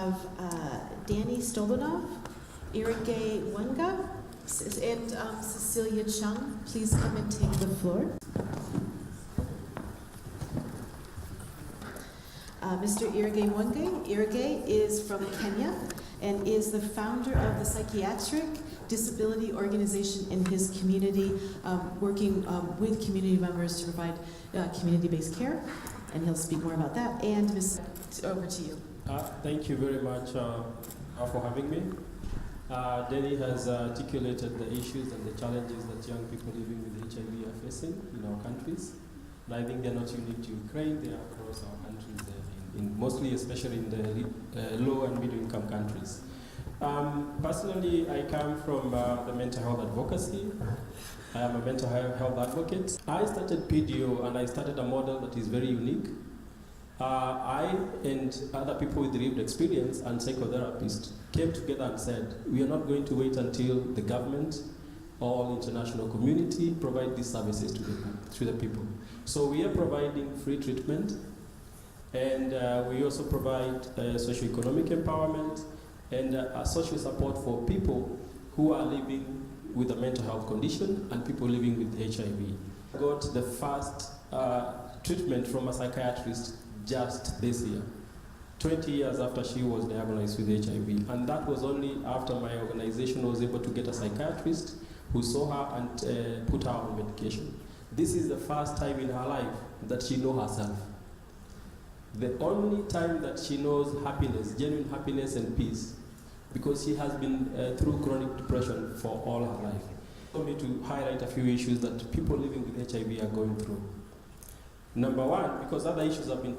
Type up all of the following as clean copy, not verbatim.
have Danny Stolanov, Irige Wenga, and Cecilia Chung. Please come and take the floor. Mr. Irige Wenga. Irige is from Kenya and is the founder of the Psychiatric Disability Organization in his community, working with community members to provide community-based care. And he'll speak more about that. And Ms. over to you. Thank you very much for having me. Danny has articulated the issues and the challenges that young people living with HIV are facing in our countries. And I think they're not unique to Ukraine, they are across our countries, mostly especially in the low and middle income countries. Personally, I come from the mental health advocacy. I am a mental health advocate. I started PDO and I started a model that is very unique. I and other people with lived experience and psychotherapists came together and said, we are not going to wait until the government or international community provide these services to the people. So we are providing free treatment, and we also provide socio-economic empowerment and social support for people who are living with a mental health condition and people living with HIV. I got the first treatment from a psychiatrist just this year, 20 years after she was diagnosed with HIV. And that was only after my organization was able to get a psychiatrist who saw her and put her on medication. This is the first time in her life that she knows herself. The only time that she knows happiness, genuine happiness and peace, because she has been through chronic depression for all her life. For me to highlight a few issues that people living with HIV are going through. Number one, because other issues have been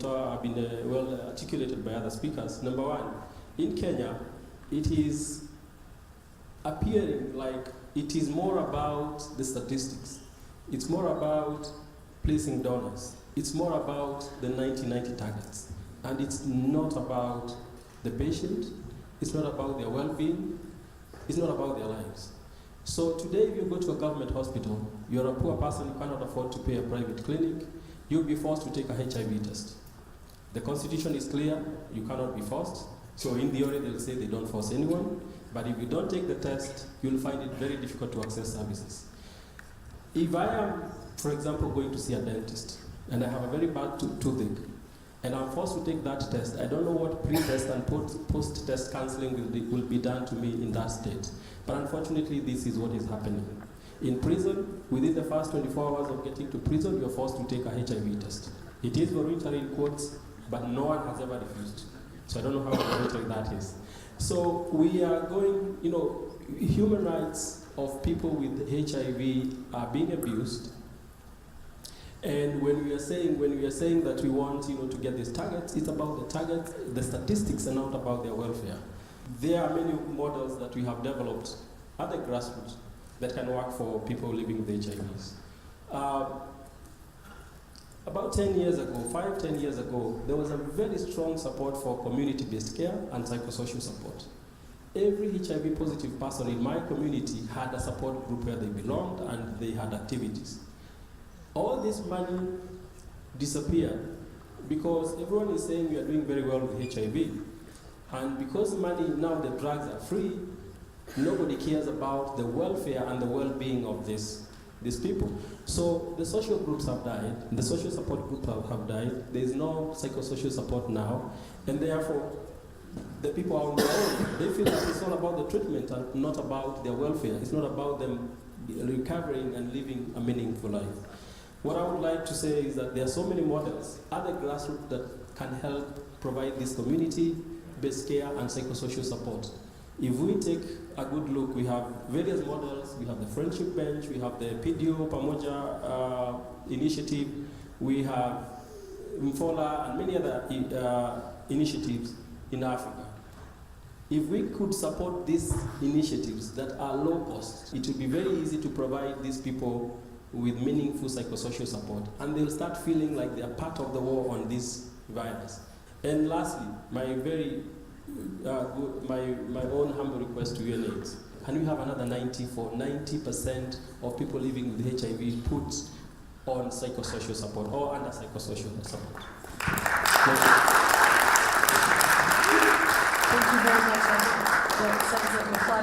well articulated by other speakers. Number one, in Kenya, it is appearing like it is more about the statistics. It's more about placing donors. It's more about the 90-90 targets. And it's not about the patient. It's not about their well-being. It's not about their lives. So today, if you go to a government hospital, you're a poor person, you cannot afford to pay a private clinic, you'll be forced to take a HIV test. The constitution is clear, you cannot be forced. So in theory, they'll say they don't force anyone. But if you don't take the test, you'll find it very difficult to access services. If I am, for example, going to see a dentist, and I have a very bad toothache, and I'm forced to take that test, I don't know what pre-test and post-test counseling will be done to me in that state. But unfortunately, this is what is happening. In prison, within the first 24 hours of getting to prison, you're forced to take a HIV test. It is voluntary in quotes, but no one has ever refused. So I don't know how voluntary that is. So we are going, human rights of people with HIV are being abused. And when we are saying that we want, to get these targets, it's about the targets, the statistics, and not about their welfare. There are many models that we have developed at the grassroots that can work for people living with HIVs. About 10 years ago, 10 years ago, there was a very strong support for community-based care and psychosocial support. Every HIV positive person in my community had a support group where they belonged and they had activities. All this money disappeared because everyone is saying we are doing very well with HIV. And because money, now the drugs are free, nobody cares about the welfare and the well-being of these people. So the social groups have died, the social support groups have died, there is no psychosocial support now, and therefore the people are on their own. They feel that it's all about the treatment and not about their welfare. It's not about them recovering and living a meaningful life. What I would like to say is that there are so many models at the grassroots that can help provide this community-based care and psychosocial support. If we take a good look, we have various models. We have the Friendship Bench, we have the PDO Pamoja initiative, we have Mfola and many other initiatives in Africa. If we could support these initiatives that are low cost, it would be very easy to provide these people with meaningful psychosocial support, and they'll start feeling like they are part of the war on this virus. And lastly, my own humble request to UNAIDS, can we have another 90% of people living with HIV put on psychosocial support or under psychosocial support? Thank much. That sounds like a class.